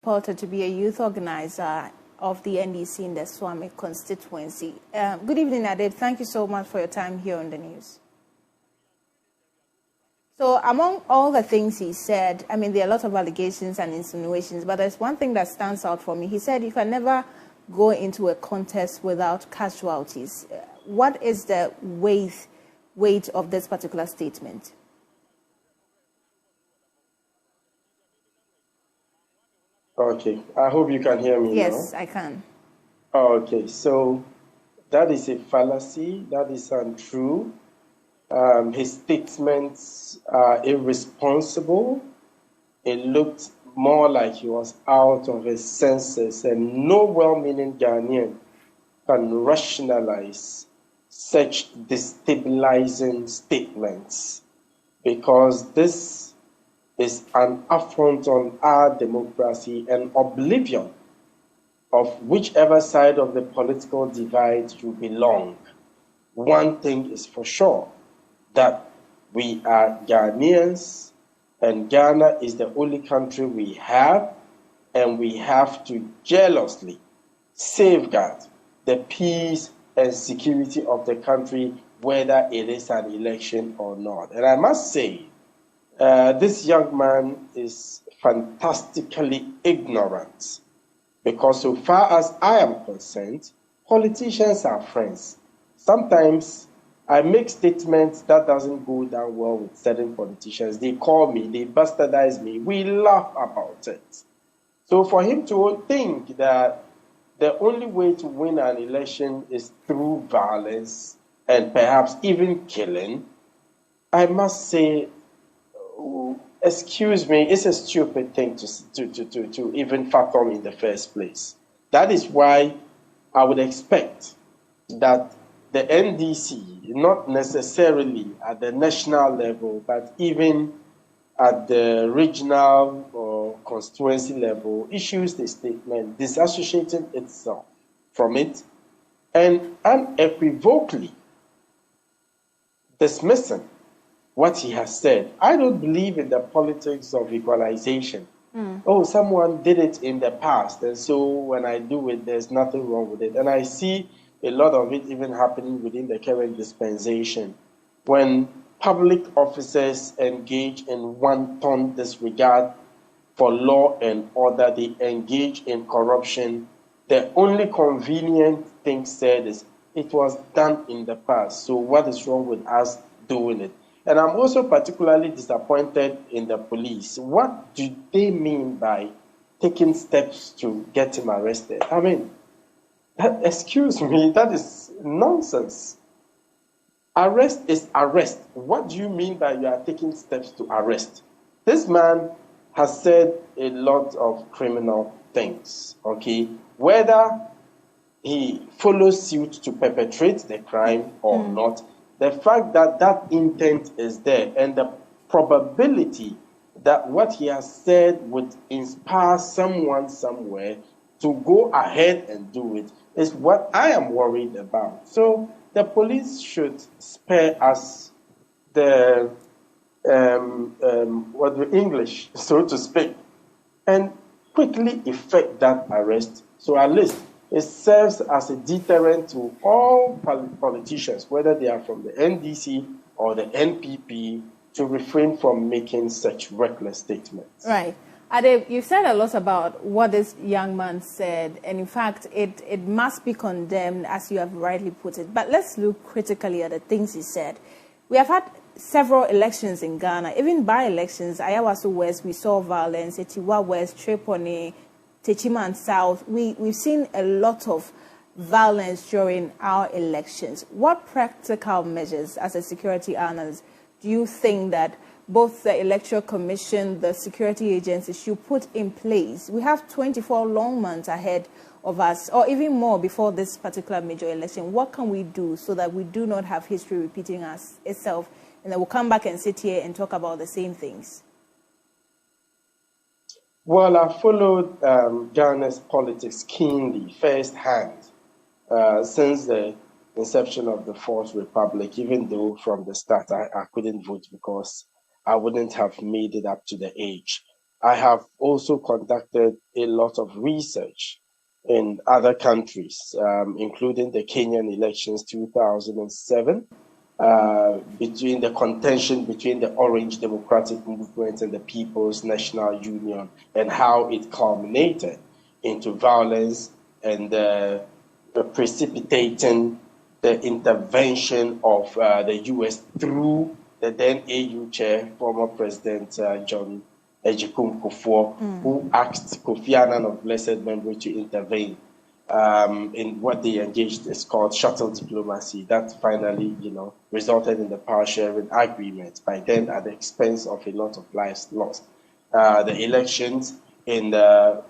Reported to be a youth organizer of the NDC in the Swami constituency. Good evening, Adib. Thank you so much for your time here on the news. So among all the things he said, I mean, there are a lot of allegations and insinuations, but there's one thing that stands out for me. He said, if I never go into a contest without casualties, what is the weight of this particular statement? Okay, I hope you can hear me now. Yes, I can. Okay, so that is a fallacy. That is untrue. His statements are irresponsible. It looked more like he was out of his senses, and no well-meaning Ghanaian can rationalize such destabilizing statements, because this is an affront on our democracy and oblivion of whichever side of the political divide you belong. One thing is for sure, that we are Ghanaians, and Ghana is the only country we have, and we have to jealously safeguard the peace and security of the country, whether it is an election or not. And I must say, this young man is fantastically ignorant, because so far as I am concerned, politicians are friends. Sometimes I make statements that doesn't go down well with certain politicians. They call me, they bastardize me, we laugh about it. So for him to think that the only way to win an election is through violence and perhaps even killing, I must say, excuse me, it's a stupid thing to even fathom in the first place. That is why I would expect that the NDC, not necessarily at the national level, but even at the regional or constituency level, issues a statement disassociating itself from it and unequivocally dismissing what he has said. I don't believe in the politics of equalization. Oh, someone did it in the past, and so when I do it, there's nothing wrong with it. And I see a lot of it even happening within the current dispensation. When public officers engage in wanton disregard for law and order, they engage in corruption. The only convenient thing said is, it was done in the past, so what is wrong with us doing it? And I'm also particularly disappointed in the police. What do they mean by taking steps to get him arrested? I mean, excuse me, that is nonsense. Arrest is arrest. What do you mean by you are taking steps to arrest? This man has said a lot of criminal things, okay? Whether he follows suit to perpetrate the crime or not, the fact that that intent is there and the probability that what he has said would inspire someone somewhere to go ahead and do it is what I am worried about. So the police should spare us the English, so to speak, and quickly effect that arrest. So at least it serves as a deterrent to all politicians, whether they are from the NDC or the NPP, to refrain from making such reckless statements. Right. Adib, you've said a lot about what this young man said, and in fact, it must be condemned, as you have rightly put it. But let's look critically at the things he said. We have had several elections in Ghana, even by-elections. Ayawaso West, we saw violence. Etiwa West, Trepone, Techiman South. We've seen a lot of violence during our elections. What practical measures, as a security analyst, do you think that both the Electoral Commission, the security agencies should put in place? We have 24 long months ahead of us, or even more before this particular major election. What can we do so that we do not have history repeating itself, and then we'll come back and sit here and talk about the same things? Well, I followed Ghana's politics keenly, firsthand, since the inception of the Fourth Republic, even though from the start I couldn't vote because I wouldn't have made it up to the age. I have also conducted a lot of research in other countries, including the Kenyan elections 2007, between the contention between the Orange Democratic Movement and the People's National Union, and how it culminated into violence and precipitating the intervention of the U.S. through the then AU chair, former President John Ejikun Kufuor, who asked Kofi Annan of blessed memory to intervene in what they engaged is called shuttle diplomacy. That finally, resulted in the power sharing agreement, by then at the expense of a lot of lives lost. The elections in the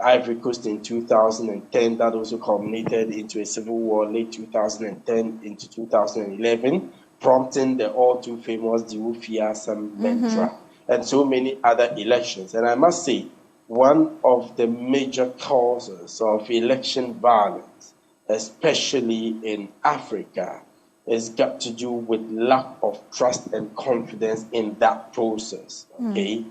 Ivory Coast in 2010, that also culminated into a civil war late 2010 into 2011, prompting the all too famous Diwufia mantra, and so many other elections. And I must say, one of the major causes of election violence, especially in Africa, has got to do with lack of trust and confidence in that process. Okay,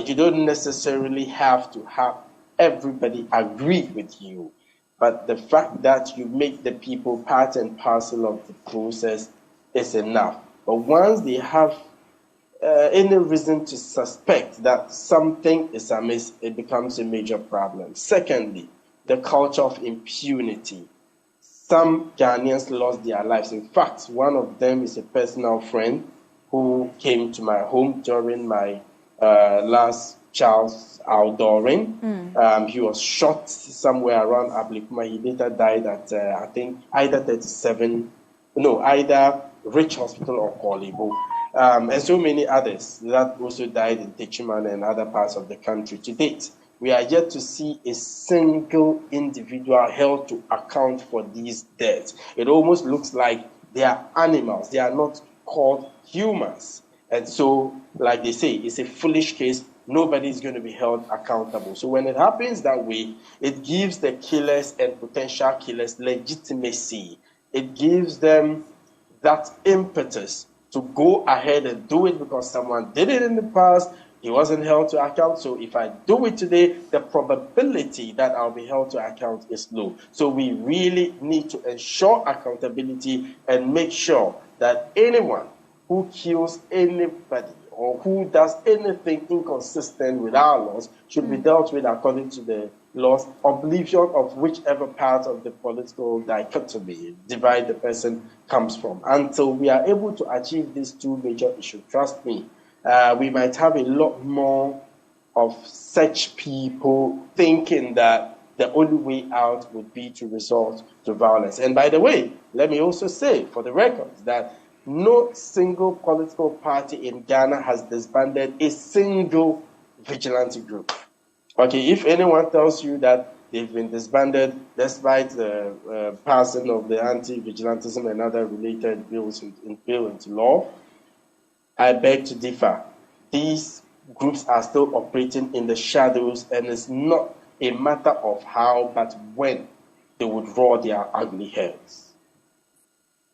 you don't necessarily have to have everybody agree with you, but the fact that you make the people part and parcel of the process is enough. But once they have any reason to suspect that something is amiss, it becomes a major problem. Secondly, the culture of impunity. Some Ghanaians lost their lives. In fact, one of them is a personal friend who came to my home during my last child's outdooring. He was shot somewhere around Ablikuma. He later died at, I think, either Rich Hospital or Kolibo. And so many others that also died in Techiman and other parts of the country. To date, we are yet to see a single individual held to account for these deaths. It almost looks like they are animals. They are not called humans. And so, like they say, it's a foolish case. Nobody is going to be held accountable. So when it happens that way, it gives the killers and potential killers legitimacy. It gives them that impetus to go ahead and do it because someone did it in the past. He wasn't held to account. So if I do it today, the probability that I'll be held to account is low. So we really need to ensure accountability and make sure that anyone who kills anybody or who does anything inconsistent with our laws should be dealt with according to the laws, oblivion of whichever part of the political dichotomy, divide the person comes from. Until we are able to achieve these two major issues, trust me, we might have a lot more of such people thinking that the only way out would be to resort to violence. And by the way, let me also say, for the record, that no single political party in Ghana has disbanded a single vigilante group. Okay, if anyone tells you that they've been disbanded despite the passing of the anti-vigilantism and other related bills into law, I beg to differ. These groups are still operating in the shadows, and it's not a matter of how, but when they would roar their ugly heads.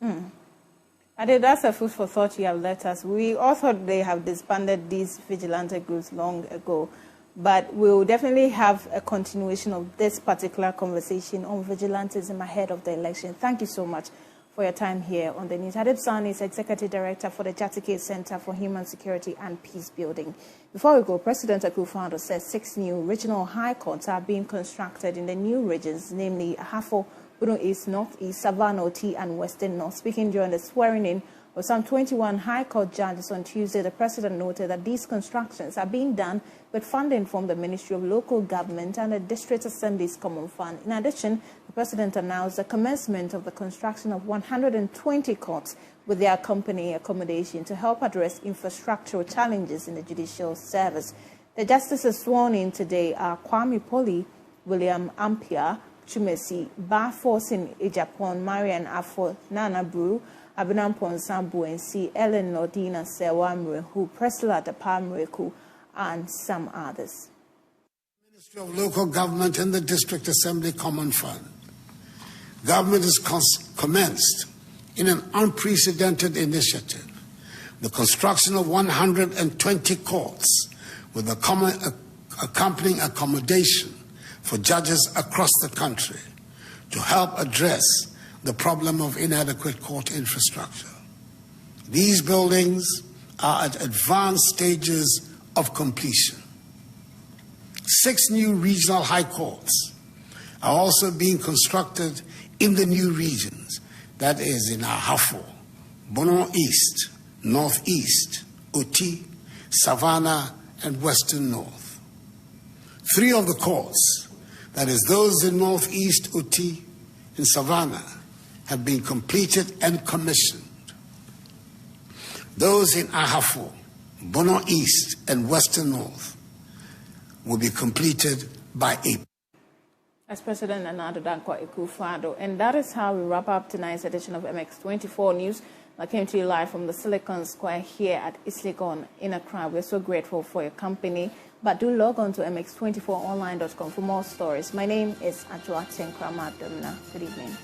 Adib, that's a food for thought you have left us. We all thought they have disbanded these vigilante groups long ago, but we'll definitely have a continuation of this particular conversation on vigilantism ahead of the election. Thank you so much for your time here on the news. Adib Saani is Executive Director for the Jatike Center for Human Security and Peace Building. Before we go, President Akufo-Addo says 6 new regional high courts are being constructed in the new regions, namely Ahafo, Bunu East, North East, Savannah, Oti, and Western North. Speaking during the swearing-in of some 21 High Court judges on Tuesday, the President noted that these constructions are being done with funding from the Ministry of Local Government and the District Assembly's Common Fund. In addition, the President announced the commencement of the construction of 120 courts with their accompanying accommodation to help address infrastructural challenges in the judicial service. The justices sworn in today are Kwame Poli, William Ampia, Chumesi, Baforsin Ejapon, Marian Afo, Nana Bru, Abinam Ponsambu, and C. Ellen Nordina Sewa Mrehu, Presla Dapa Mreku, and some others. Ministry of Local Government and the District Assembly Common Fund. Government has commenced in an unprecedented initiative the construction of 120 courts with accompanying accommodation for judges across the country to help address the problem of inadequate court infrastructure. These buildings are at advanced stages of completion. 6 new regional high courts are also being constructed in the new regions, that is in Ahafo, Bono East, Northeast, Oti, Savannah, and Western North. 3 of the courts, that is those in Northeast, Oti, and Savannah, have been completed and commissioned. Those in Ahafo, Bono East, and Western North will be completed by April. As President Nana Dankwa Akufo-Addo. And that is how we wrap up tonight's edition of MX24 News. I came to you live from the Silicon Square here at Islegon in Accra. We're so grateful for your company. But do log on to mx24online.com for more stories. My name is Ajwa Tenkrama Domina. Good evening.